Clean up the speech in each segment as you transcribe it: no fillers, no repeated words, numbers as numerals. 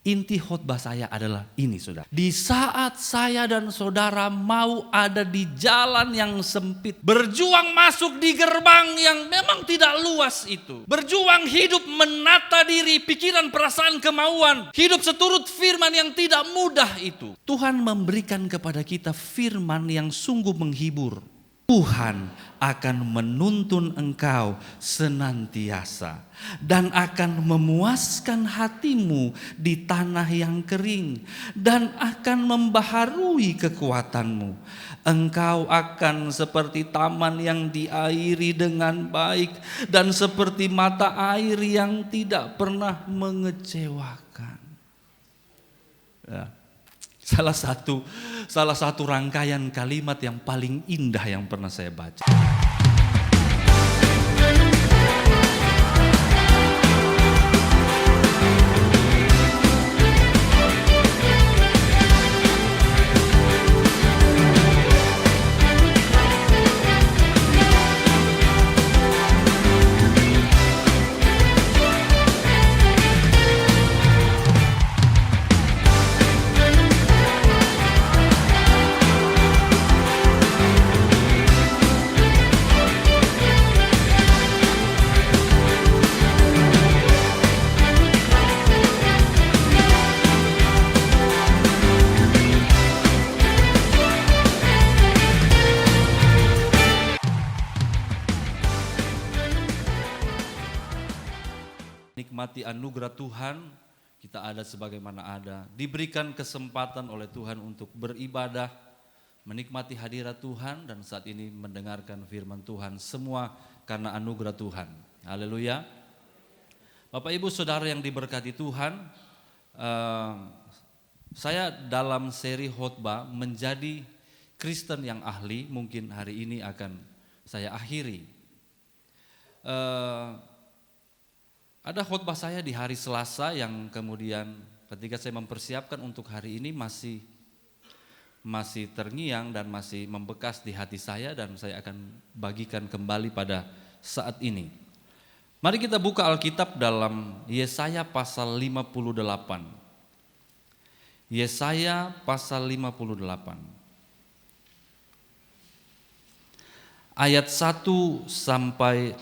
Inti khotbah saya adalah ini, saudara. Di saat saya dan saudara mau ada di jalan yang sempit, berjuang masuk di gerbang yang memang tidak luas itu, berjuang hidup menata diri, pikiran, perasaan, kemauan, hidup seturut firman yang tidak mudah itu, Tuhan memberikan kepada kita firman yang sungguh menghibur. Tuhan akan menuntun engkau senantiasa dan akan memuaskan hatimu di tanah yang kering dan akan membaharui kekuatanmu. Engkau akan seperti taman yang diairi dengan baik dan seperti mata air yang tidak pernah mengecewakan. Ya. Salah satu rangkaian kalimat yang paling indah yang pernah saya baca. Nikmati anugerah Tuhan, kita ada sebagaimana ada. Diberikan kesempatan oleh Tuhan untuk beribadah, menikmati hadirat Tuhan, dan saat ini mendengarkan firman Tuhan. Semua karena anugerah Tuhan. Haleluya. Bapak Ibu Saudara yang diberkati Tuhan, saya dalam seri khotbah menjadi Kristen yang ahli, mungkin hari ini akan saya akhiri. Ada khotbah saya di hari Selasa yang kemudian ketika saya mempersiapkan untuk hari ini masih terngiang dan masih membekas di hati saya, dan saya akan bagikan kembali pada saat ini. Mari kita buka Alkitab dalam Yesaya pasal 58. Yesaya pasal 58. Ayat 1 sampai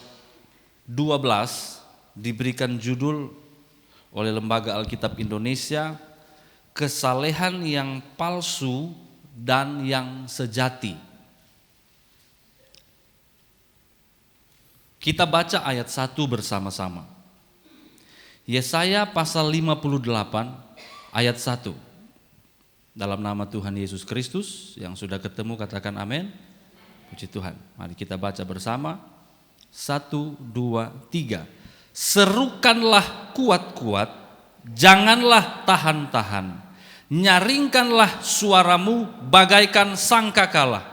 12 diberikan judul oleh Lembaga Alkitab Indonesia, Kesalehan yang Palsu dan yang Sejati. Kita baca ayat 1 bersama-sama. Yesaya pasal 58 ayat 1. Dalam nama Tuhan Yesus Kristus, yang sudah ketemu katakan amin. Puji Tuhan. Mari kita baca bersama. 1, 2, 3. Serukanlah kuat-kuat, janganlah tahan-tahan. Nyaringkanlah suaramu bagaikan sangkakala.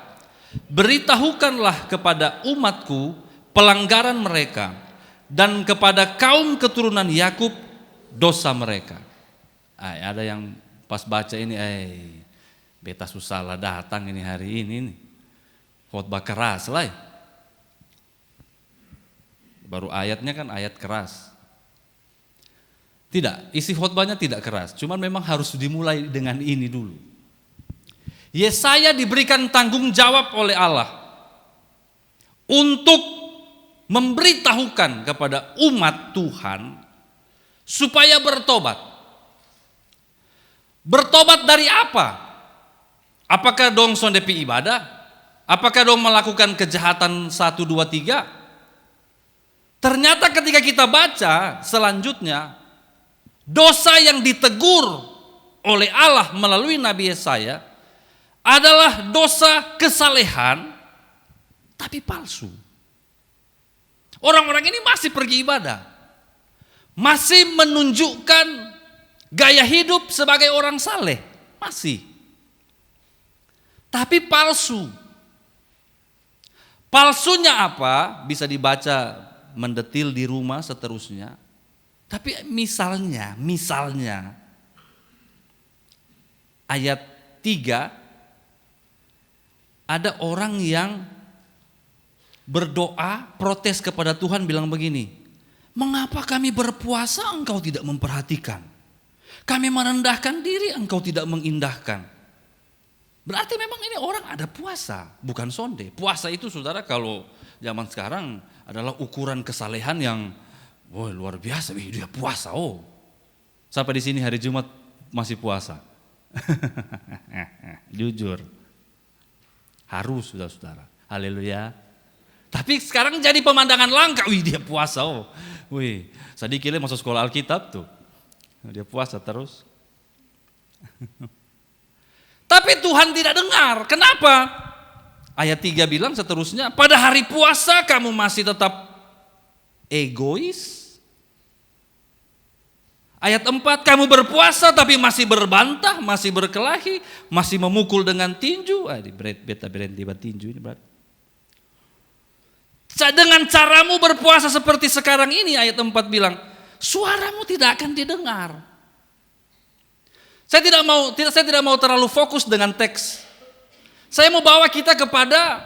Beritahukanlah kepada umatku pelanggaran mereka, dan kepada kaum keturunan Yakub dosa mereka. Ada yang pas baca ini, beta susah lah datang ini hari ini. Khotbah keras lah. Baru ayatnya kan ayat keras. Tidak, isi khotbahnya tidak keras. Cuman memang harus dimulai dengan ini dulu. Yesaya diberikan tanggung jawab oleh Allah untuk memberitahukan kepada umat Tuhan supaya bertobat. Bertobat dari apa? Apakah dong sondepi ibadah? Apakah dong melakukan kejahatan 1, 2, 3? Ternyata ketika kita baca selanjutnya, dosa yang ditegur oleh Allah melalui Nabi Yesaya adalah dosa kesalehan tapi palsu. Orang-orang ini masih pergi ibadah, masih menunjukkan gaya hidup sebagai orang saleh, masih. Tapi palsu. Palsunya apa? Bisa dibaca mendetil di rumah seterusnya. Tapi misalnya ayat 3, ada orang yang berdoa protes kepada Tuhan bilang begini, mengapa kami berpuasa engkau tidak memperhatikan? Kami merendahkan diri, engkau tidak mengindahkan. Berarti memang ini orang ada puasa, bukan sonde. Puasa itu saudara kalau zaman sekarang adalah ukuran kesalehan yang luar biasa. Dia puasa, Sampai di sini hari Jumat masih puasa. Jujur. Harus saudara. Haleluya. Tapi sekarang jadi pemandangan langka. Dia puasa, Sadikile masuk sekolah Alkitab tuh. Dia puasa terus. Tapi Tuhan tidak dengar. Kenapa? Ayat 3 bilang seterusnya, pada hari puasa kamu masih tetap egois. Ayat 4, kamu berpuasa tapi masih berbantah, masih berkelahi, masih memukul dengan tinju. Beta berhenti tinju ini berarti. Dengan caramu berpuasa seperti sekarang ini, ayat 4 bilang, suaramu tidak akan didengar. Saya tidak mau terlalu fokus dengan teks. Saya mau bawa kita kepada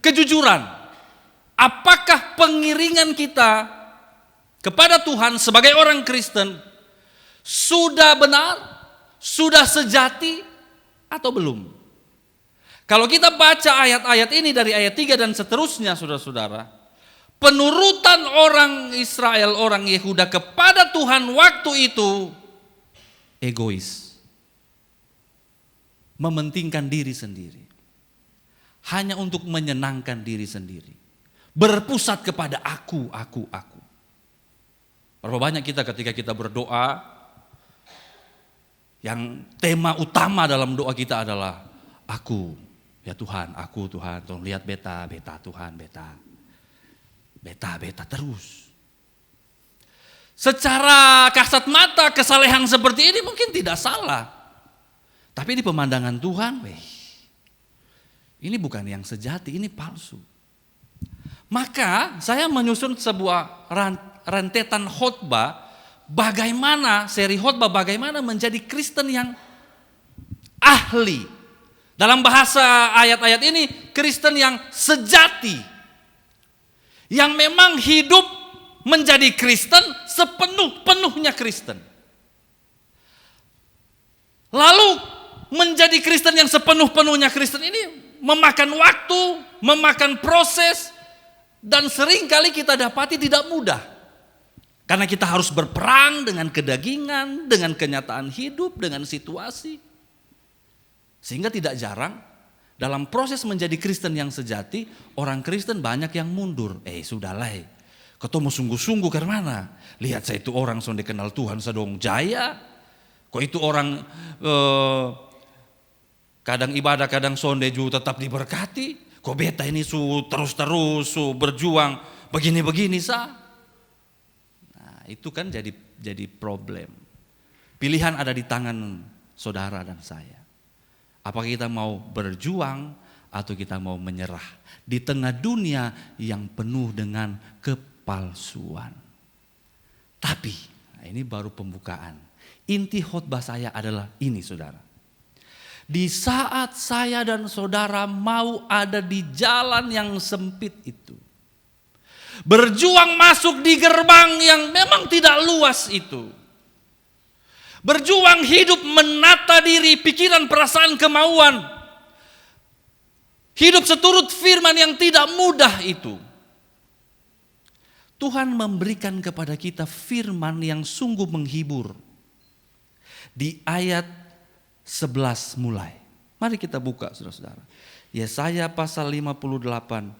kejujuran. Apakah pengiringan kita kepada Tuhan sebagai orang Kristen sudah benar, sudah sejati atau belum? Kalau kita baca ayat-ayat ini dari ayat 3 dan seterusnya saudara-saudara, penurutan orang Israel, orang Yehuda kepada Tuhan waktu itu egois. Mementingkan diri sendiri. Hanya untuk menyenangkan diri sendiri. Berpusat kepada aku. Berapa banyak kita ketika kita berdoa, yang tema utama dalam doa kita adalah aku. Ya Tuhan, aku Tuhan. Tolong lihat beta Tuhan, beta terus. Secara kasat mata kesalehan seperti ini mungkin tidak salah. Tapi di pemandangan Tuhan, ini bukan yang sejati, ini palsu. Maka saya menyusun sebuah rentetan khotbah, seri khotbah bagaimana menjadi Kristen yang ahli. Dalam bahasa ayat-ayat ini, Kristen yang sejati. Yang memang hidup menjadi Kristen sepenuh-penuhnya Kristen. Lalu menjadi Kristen yang sepenuh-penuhnya Kristen ini memakan waktu, memakan proses, dan seringkali kita dapati tidak mudah. Karena kita harus berperang dengan kedagingan, dengan kenyataan hidup, dengan situasi. Sehingga tidak jarang dalam proses menjadi Kristen yang sejati, orang Kristen banyak yang mundur. Sudahlah, ketemu sungguh-sungguh ke mana? Lihat saya itu orang sudah dikenal Tuhan sedang jaya. Kok itu orang kadang ibadah, kadang sonde juga tetap diberkati. Kok beta ini terus berjuang begini-begini sah. Nah, itu kan jadi problem. Pilihan ada di tangan saudara dan saya. Apakah kita mau berjuang atau kita mau menyerah di tengah dunia yang penuh dengan kepalsuan. Tapi ini baru pembukaan. Inti khotbah saya adalah ini saudara. Di saat saya dan saudara mau ada di jalan yang sempit itu. Berjuang masuk di gerbang yang memang tidak luas itu. Berjuang hidup menata diri, pikiran, perasaan, kemauan. Hidup seturut firman yang tidak mudah itu. Tuhan memberikan kepada kita firman yang sungguh menghibur. Di ayat 11 mulai. Mari kita buka saudara-saudara. Yesaya pasal 58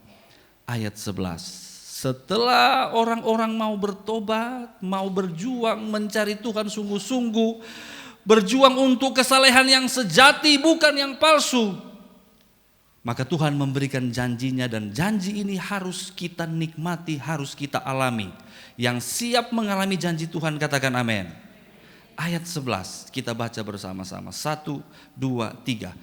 ayat 11. Setelah orang-orang mau bertobat, mau berjuang mencari Tuhan sungguh-sungguh, berjuang untuk kesalehan yang sejati bukan yang palsu, maka Tuhan memberikan janjinya dan janji ini harus kita nikmati, harus kita alami. Yang siap mengalami janji Tuhan katakan amin. Ayat 11 kita baca bersama-sama. 1, 2, 3.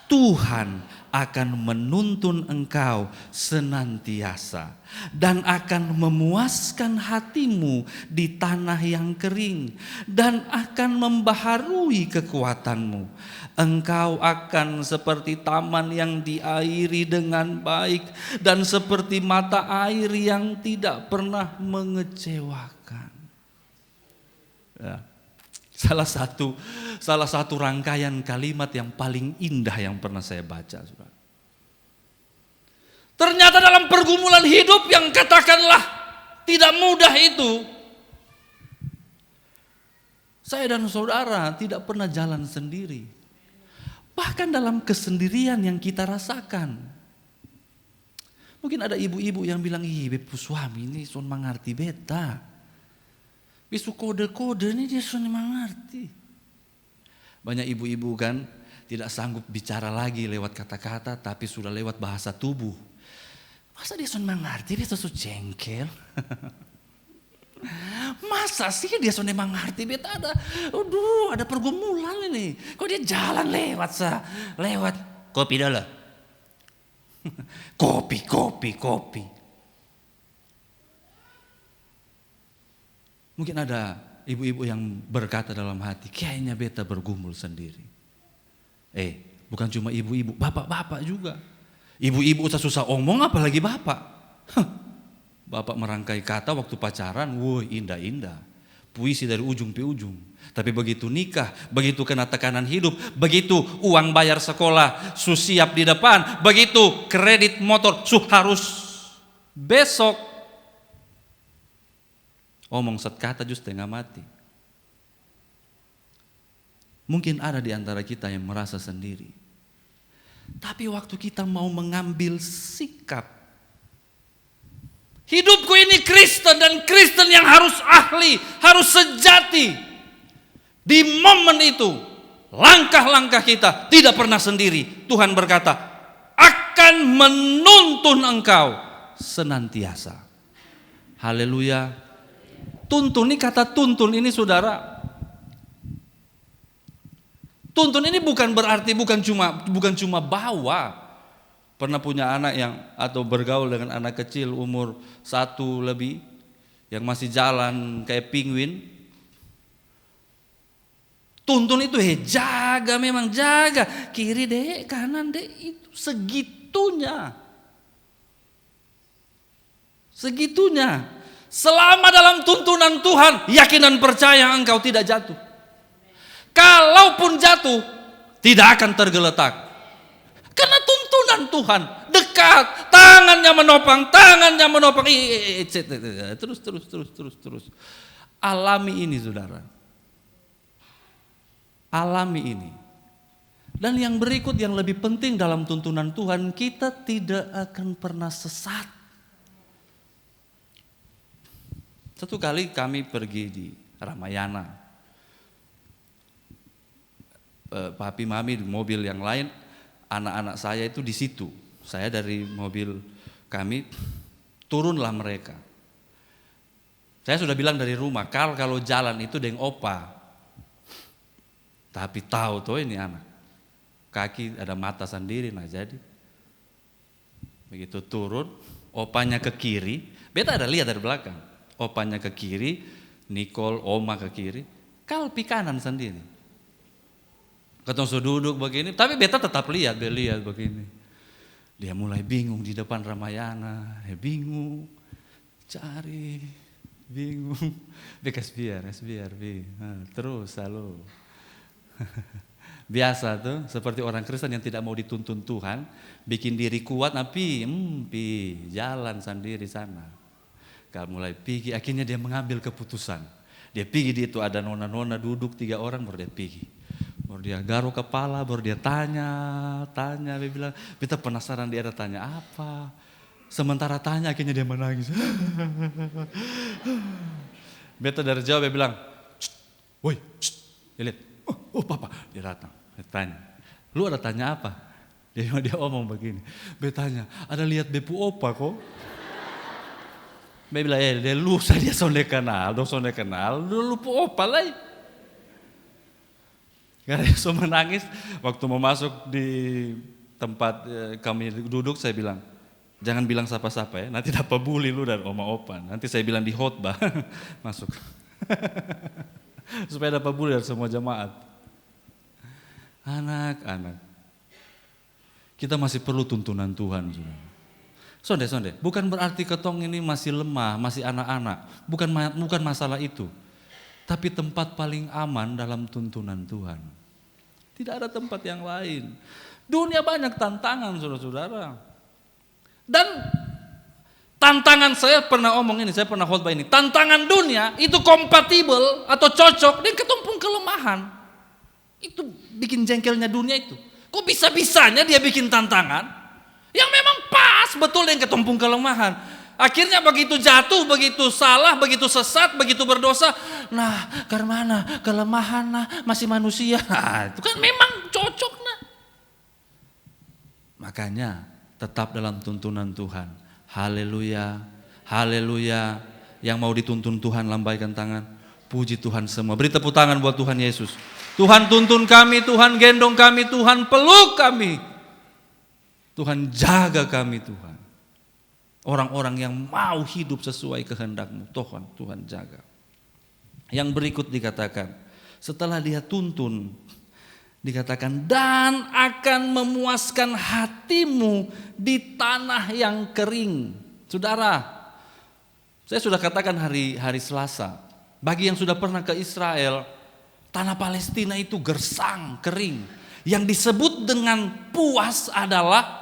Tuhan akan menuntun engkau senantiasa dan akan memuaskan hatimu di tanah yang kering dan akan membaharui kekuatanmu. Engkau akan seperti taman yang diairi dengan baik dan seperti mata air yang tidak pernah mengecewakan. Ya. Salah satu rangkaian kalimat yang paling indah yang pernah saya baca, saudara. Ternyata dalam pergumulan hidup yang katakanlah tidak mudah itu, saya dan saudara tidak pernah jalan sendiri. Bahkan dalam kesendirian yang kita rasakan. Mungkin ada ibu-ibu yang bilang, bepu suami ini son mengerti beta. Bisu kode-kode ini dia son mengerti. Banyak ibu-ibu kan tidak sanggup bicara lagi lewat kata-kata, tapi sudah lewat bahasa tubuh. Masa dia son mengerti, dia so jengkel. Masa sih dia son mengerti, beta ada pergumulan ini. Kok dia jalan lewat kopi dulu. Kopi. Mungkin ada ibu-ibu yang berkata dalam hati, kayaknya beta bergumul sendiri. Bukan cuma ibu-ibu, bapak-bapak juga. Ibu-ibu susah omong, apalagi bapak. Bapak merangkai kata waktu pacaran, indah-indah. Puisi dari ujung ke ujung. Tapi begitu nikah, begitu kena tekanan hidup, begitu uang bayar sekolah, siap di depan, begitu kredit motor, harus besok. Omong sekata justru setengah mati. Mungkin ada di antara kita yang merasa sendiri. Tapi waktu kita mau mengambil sikap, hidupku ini Kristen dan Kristen yang harus ahli, harus sejati. Di momen itu, langkah-langkah kita tidak pernah sendiri. Tuhan berkata, akan menuntun engkau senantiasa. Haleluya. Tuntun, ini kata tuntun ini saudara. Tuntun ini bukan berarti bukan cuma bawa. Pernah punya anak atau bergaul dengan anak kecil umur 1 lebih yang masih jalan kayak penguin. Tuntun itu memang jaga kiri deh, kanan deh, itu segitunya. Selama dalam tuntunan Tuhan, yakin dan percaya engkau tidak jatuh. Kalaupun jatuh, tidak akan tergeletak. Karena tuntunan Tuhan dekat, tangannya menopang. Terus. Alami ini saudara. Alami ini. Dan yang berikut yang lebih penting dalam tuntunan Tuhan, kita tidak akan pernah sesat. Satu kali kami pergi di Ramayana. Papi mami di mobil yang lain, anak-anak saya itu di situ. Saya dari mobil kami, turunlah mereka. Saya sudah bilang dari rumah, kalau jalan itu dengan opa. Tapi tahu tuh ini anak, kaki ada mata sendiri, nah jadi. Begitu turun, opanya ke kiri, beta ada lihat dari belakang. Opanya ke kiri, Nicole, oma ke kiri, Kalpi kanan sendiri. Ketemu duduk begini, tapi beta tetap lihat begini. Dia mulai bingung di depan Ramayana, bingung, cari, bingung. Bekas biar, terus halo. Biasa tuh, seperti orang Kristen yang tidak mau dituntun Tuhan, bikin diri kuat, tapi jalan sendiri sana. Kalau mulai pergi, akhirnya dia mengambil keputusan. Dia pergi, di itu ada nona-nona duduk 3 orang, baru dia pergi. Baru dia garuk kepala, baru dia tanya, dia bilang, beta penasaran dia ada tanya apa. Sementara tanya akhirnya dia menangis. Beta dari jauh dia bilang, woi, dia lihat, oh papa, dia datang, dia tanya, lu ada tanya apa? Dia omong begini, beta tanya, ada lihat bepu opa kok? Beta bilang, dia lusa dia sonde kenal, lu pu opa lah. Karena dia so menangis, waktu mau masuk di tempat kami duduk, saya bilang, jangan bilang siapa-siapa ya, nanti dapat bully lu dan oma opa. Nanti saya bilang di khotbah, masuk. Supaya dapat bully dari semua jemaat. Anak-anak, kita masih perlu tuntunan Tuhan. Sonde, bukan berarti ketong ini masih lemah, masih anak-anak. Bukan masalah itu. Tapi tempat paling aman dalam tuntunan Tuhan. Tidak ada tempat yang lain. Dunia banyak tantangan, saudara-saudara. Dan tantangan, saya pernah omong ini, saya pernah khotbah ini. Tantangan dunia itu kompatibel atau cocok dengan ketumpung kelemahan. Itu bikin jengkelnya dunia itu. Kok bisa-bisanya dia bikin tantangan yang memang pas betul dengan ketumpung kelemahan. Akhirnya begitu jatuh, begitu salah, begitu sesat, begitu berdosa. Nah, karena kelemahan masih manusia. Nah, itu kan memang cocok. Makanya tetap dalam tuntunan Tuhan. Haleluya, haleluya. Yang mau dituntun Tuhan lambaikan tangan. Puji Tuhan semua. Beri tepuk tangan buat Tuhan Yesus. Tuhan tuntun kami, Tuhan gendong kami, Tuhan peluk kami. Tuhan jaga kami Tuhan. Orang-orang yang mau hidup sesuai kehendak-Mu, Tuhan jaga. Yang berikut dikatakan, setelah dia tuntun, dikatakan dan akan memuaskan hatimu di tanah yang kering. Saudara, saya sudah katakan hari Selasa, bagi yang sudah pernah ke Israel, tanah Palestina itu gersang, kering. Yang disebut dengan puas adalah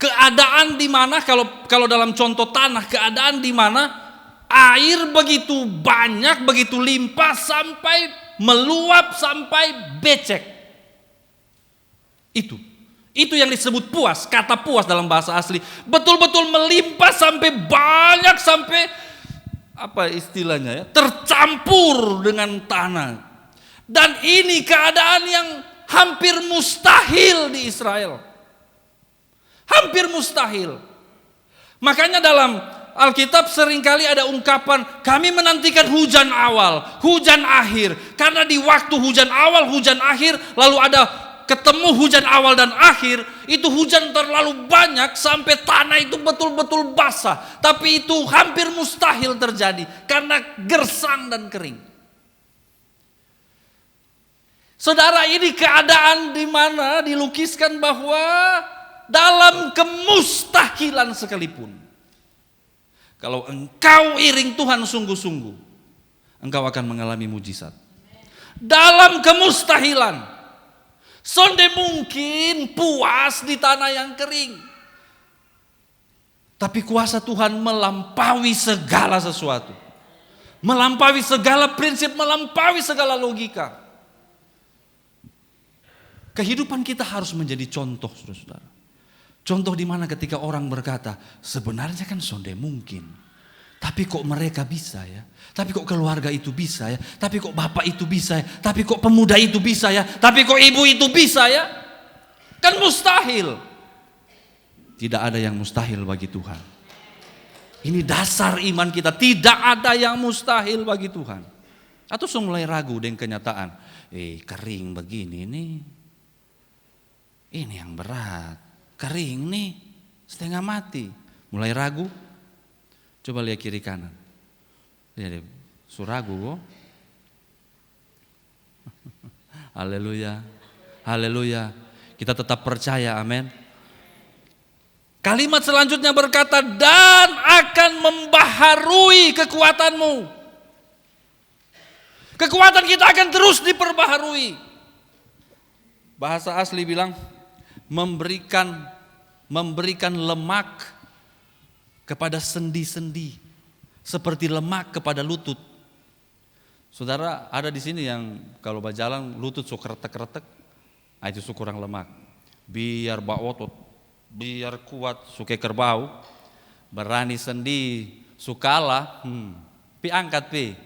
keadaan di mana, kalau dalam contoh tanah, keadaan di mana air begitu banyak, begitu limpah sampai meluap sampai becek. Itu yang disebut puas. Kata puas dalam bahasa asli betul-betul melimpah sampai banyak, sampai apa istilahnya ya, tercampur dengan tanah. Dan ini keadaan yang hampir mustahil di Israel. Hampir mustahil. Makanya dalam Alkitab seringkali ada ungkapan, kami menantikan hujan awal, hujan akhir. Karena di waktu hujan awal, hujan akhir, lalu ada ketemu hujan awal dan akhir, itu hujan terlalu banyak sampai tanah itu betul-betul basah. Tapi itu hampir mustahil terjadi karena gersang dan kering. Saudara, ini keadaan di mana dilukiskan bahwa dalam kemustahilan sekalipun, kalau engkau iring Tuhan sungguh-sungguh, engkau akan mengalami mujizat. Dalam kemustahilan, sonde mungkin puas di tanah yang kering. Tapi kuasa Tuhan melampaui segala sesuatu. Melampaui segala prinsip, melampaui segala logika. Kehidupan kita harus menjadi contoh, saudara-saudara. Contoh di mana ketika orang berkata, sebenarnya kan sonde mungkin. Tapi kok mereka bisa ya? Tapi kok keluarga itu bisa ya? Tapi kok bapak itu bisa ya? Tapi kok pemuda itu bisa ya? Tapi kok ibu itu bisa ya? Kan mustahil. Tidak ada yang mustahil bagi Tuhan. Ini dasar iman kita. Tidak ada yang mustahil bagi Tuhan. Atau sudah mulai ragu dengan kenyataan. Kering begini nih. Ini yang berat. Kering nih, setengah mati. Mulai ragu. Coba lihat kiri kanan. Lihat, suragu kok. Haleluya. Haleluya. Kita tetap percaya, amin. Kalimat selanjutnya berkata, dan akan membaharui kekuatanmu. Kekuatan kita akan terus diperbaharui. Bahasa asli bilang, memberikan lemak kepada sendi-sendi, seperti lemak kepada lutut. Saudara, ada di sini yang kalau berjalan lutut suka retek-retek, itu kurang lemak. Biar baotot, biar kuat suka kerbau, berani sendi sukalah, pi angkat pi.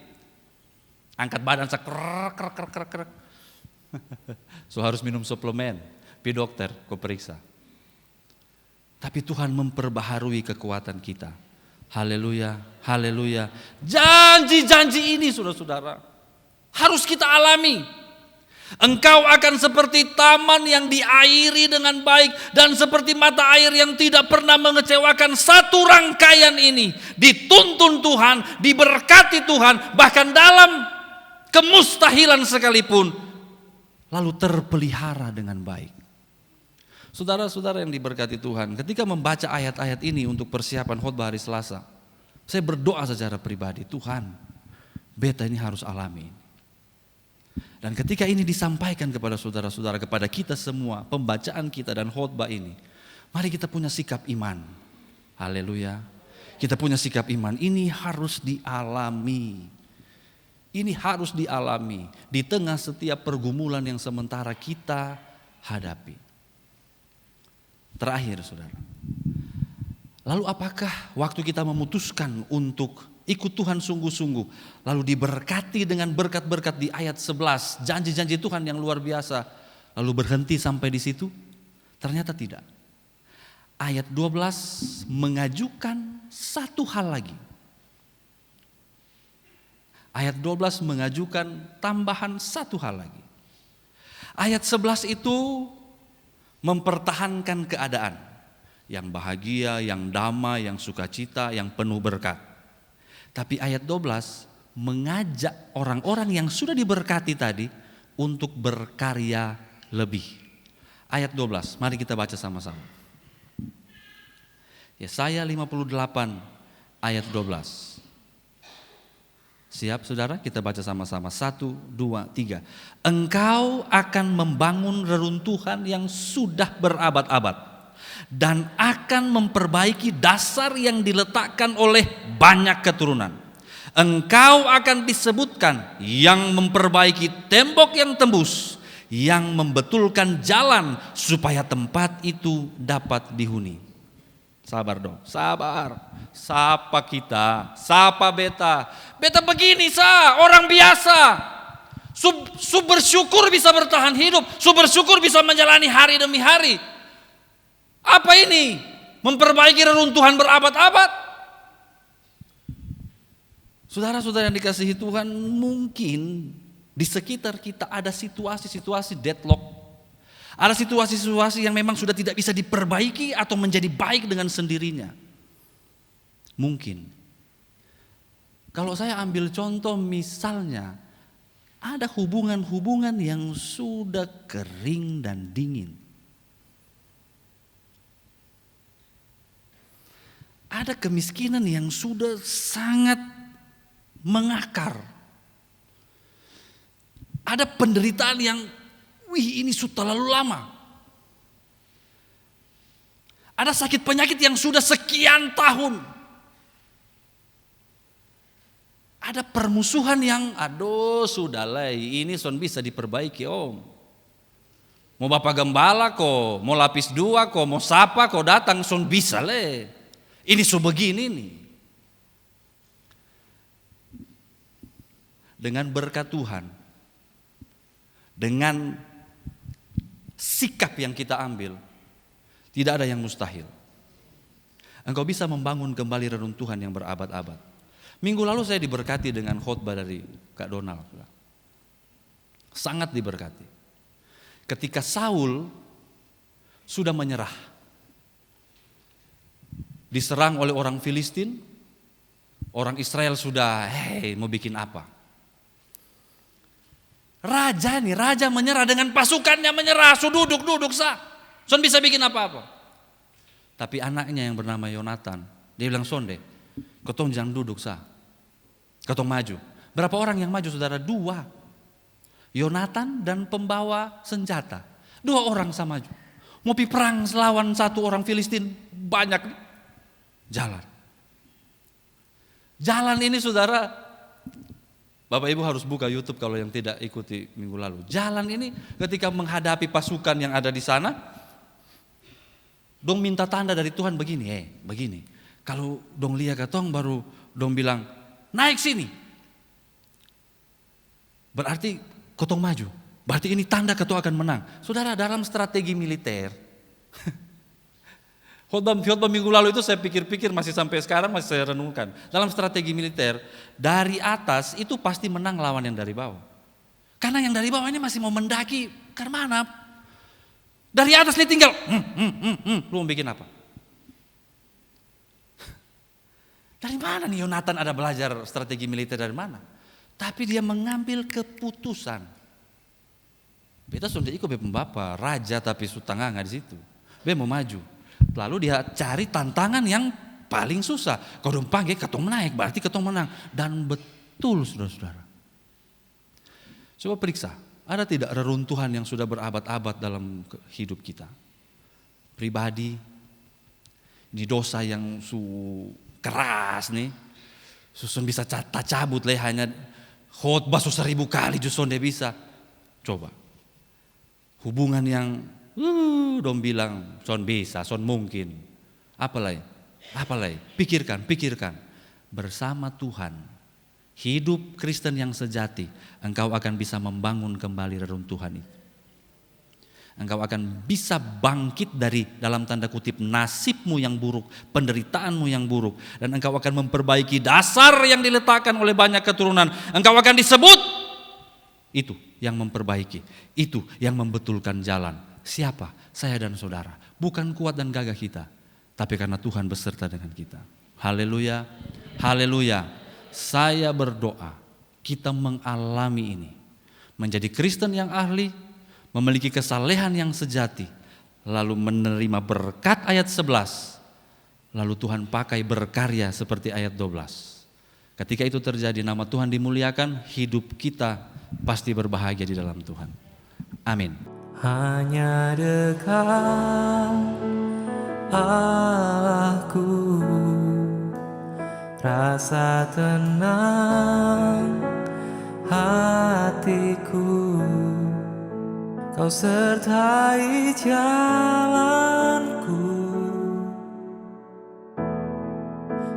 Angkat badan krek. So harus minum suplemen, pi dokter kau periksa. Tapi Tuhan memperbaharui kekuatan kita. Haleluya, haleluya. Janji-janji ini saudara-saudara harus kita alami. Engkau akan seperti taman yang diairi dengan baik dan seperti mata air yang tidak pernah mengecewakan. Satu rangkaian ini dituntun Tuhan, diberkati Tuhan, bahkan dalam kemustahilan sekalipun, lalu terpelihara dengan baik. Saudara-saudara yang diberkati Tuhan, ketika membaca ayat-ayat ini untuk persiapan khotbah hari Selasa, saya berdoa secara pribadi, Tuhan, Beta ini harus alami. Dan ketika ini disampaikan kepada saudara-saudara, kepada kita semua, pembacaan kita dan khotbah ini, mari kita punya sikap iman. Haleluya. Kita punya sikap iman, ini harus dialami. Ini harus dialami di tengah setiap pergumulan yang sementara kita hadapi. Terakhir saudara, lalu apakah waktu kita memutuskan untuk ikut Tuhan sungguh-sungguh, lalu diberkati dengan berkat-berkat di ayat 11, janji-janji Tuhan yang luar biasa, lalu berhenti sampai di situ? Ternyata tidak. Ayat 12 mengajukan satu hal lagi. Ayat 12 mengajukan tambahan satu hal lagi. Ayat 11 itu mempertahankan keadaan yang bahagia, yang damai, yang sukacita, yang penuh berkat. Tapi ayat 12 mengajak orang-orang yang sudah diberkati tadi untuk berkarya lebih. Ayat 12, mari kita baca sama-sama. Yesaya 58 ayat 12. Siap saudara? Kita baca sama-sama. 1, 2, 3. Engkau akan membangun reruntuhan yang sudah berabad-abad dan akan memperbaiki dasar yang diletakkan oleh banyak keturunan. Engkau akan disebutkan yang memperbaiki tembok yang tembus, yang membetulkan jalan supaya tempat itu dapat dihuni. Sabar dong, sabar. Sapa kita, sapa beta. Beta begini orang biasa. Bersyukur bisa bertahan hidup, bersyukur bisa menjalani hari demi hari. Apa ini? Memperbaiki reruntuhan berabad-abad. Saudara-saudara yang dikasihi Tuhan, mungkin di sekitar kita ada situasi-situasi deadlock. Ada situasi-situasi yang memang sudah tidak bisa diperbaiki atau menjadi baik dengan sendirinya. Mungkin. Kalau saya ambil contoh misalnya, ada hubungan-hubungan yang sudah kering dan dingin. Ada kemiskinan yang sudah sangat mengakar. Ada penderitaan yang ini sudah terlalu lama. Ada sakit penyakit yang sudah sekian tahun. Ada permusuhan yang sudahlah ini bisa diperbaiki om. Mau Bapak Gembala kok, mau lapis 2 kok, mau sapa kok datang bisa le. Ini begini nih. Dengan berkat Tuhan, dengan sikap yang kita ambil, tidak ada yang mustahil. Engkau bisa membangun kembali reruntuhan yang berabad-abad. Minggu lalu saya diberkati dengan khotbah dari Kak Donald. Sangat diberkati. Ketika Saul sudah menyerah, diserang oleh orang Filistin, orang Israel sudah mau bikin apa? Raja menyerah dengan pasukannya menyerah, duduk Son bisa bikin apa-apa. Tapi anaknya yang bernama Yonatan, dia bilang sonde, ketong jangan duduk ketong maju. Berapa orang yang maju saudara? 2. Yonatan dan pembawa senjata. 2 orang maju. Mau perang lawan 1 orang Filistin, banyak jalan ini saudara. Bapak Ibu harus buka YouTube kalau yang tidak ikuti minggu lalu. Jalan ini ketika menghadapi pasukan yang ada di sana, dong minta tanda dari Tuhan begini. Kalau dong lihat ketong baru dong bilang naik sini. Berarti ketong maju. Berarti ini tanda ketong akan menang. Saudara, dalam strategi militer, khotbah minggu lalu itu saya pikir-pikir masih sampai sekarang masih saya renungkan. Dalam strategi militer, dari atas itu pasti menang lawan yang dari bawah. Karena yang dari bawah ini masih mau mendaki ke mana? Dari atas ini tinggal, lu mau bikin apa? Dari mana nih Yonatan ada belajar strategi militer dari mana? Tapi dia mengambil keputusan. Beta sudah ikut pembapa, raja tapi sutanganga di situ. Dia mau maju. Lalu dia cari tantangan yang paling susah. Kalau dong panggil ketong naik, berarti ketong menang. Dan betul. Betul saudara-saudara. Coba periksa, ada tidak reruntuhan yang sudah berabad-abad dalam hidup kita? Pribadi, ini dosa yang keras nih, susun bisa cabut hanya khotbah 1000 kali justru dia bisa. Coba. Hubungan yang dong bilang son bisa, son mungkin. Apalagi? Pikirkan. Bersama Tuhan, hidup Kristen yang sejati, engkau akan bisa membangun kembali reruntuhan itu. Engkau akan bisa bangkit dari dalam tanda kutip nasibmu yang buruk, penderitaanmu yang buruk. Dan engkau akan memperbaiki dasar yang diletakkan oleh banyak keturunan. Engkau akan disebut, itu yang memperbaiki, itu yang membetulkan jalan. Siapa? Saya dan saudara. Bukan kuat dan gagah kita, tapi karena Tuhan beserta dengan kita. Haleluya, haleluya. Saya berdoa kita mengalami ini, menjadi Kristen yang ahli, memiliki kesalehan yang sejati, lalu menerima berkat ayat 11, lalu Tuhan pakai berkarya seperti ayat 12. Ketika itu terjadi, nama Tuhan dimuliakan, hidup kita pasti berbahagia di dalam Tuhan. Amin. Hanya dekat Allahku, rasa tenang hatiku, Kau sertai jalanku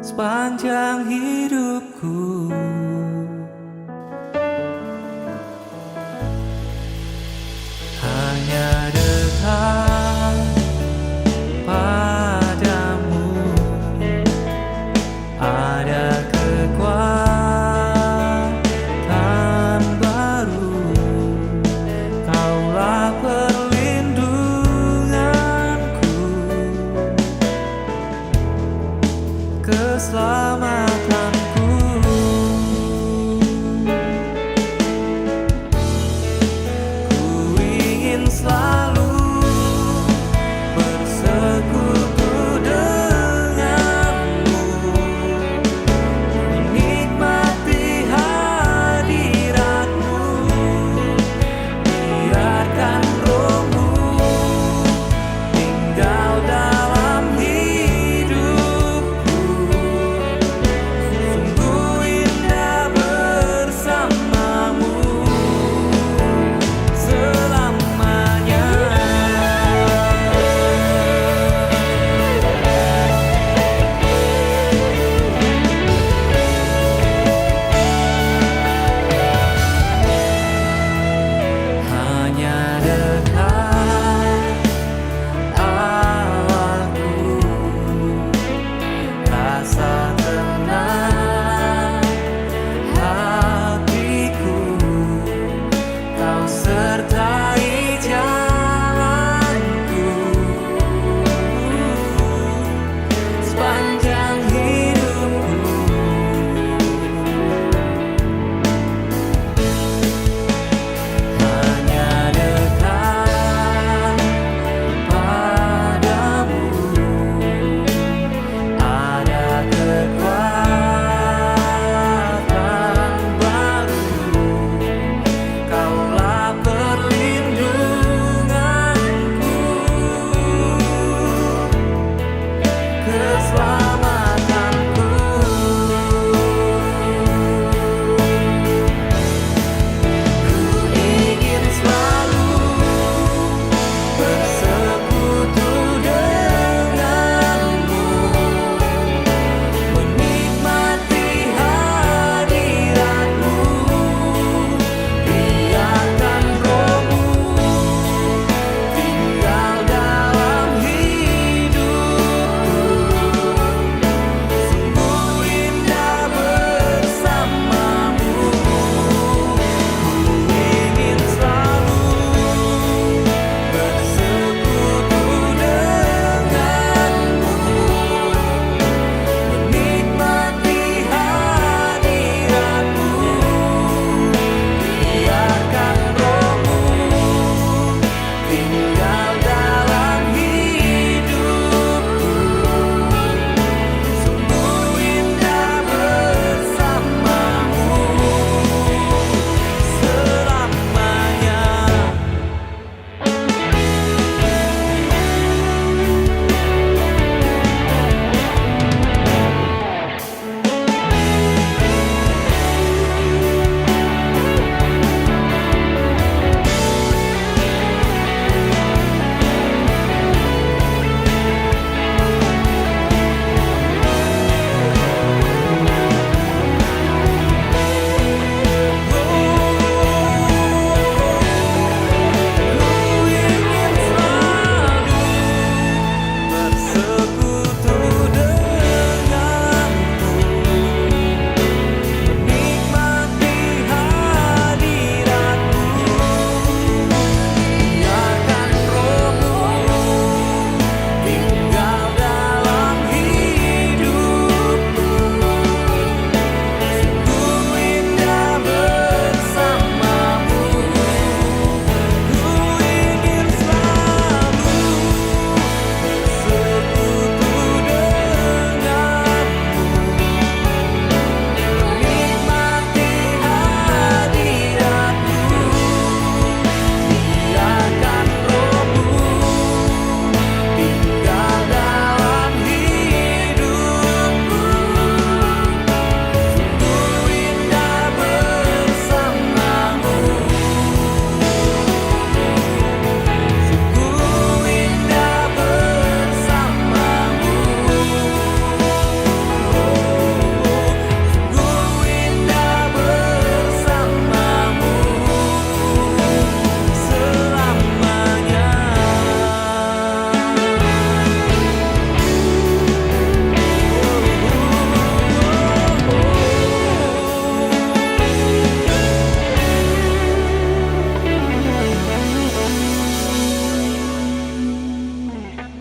sepanjang hidupku.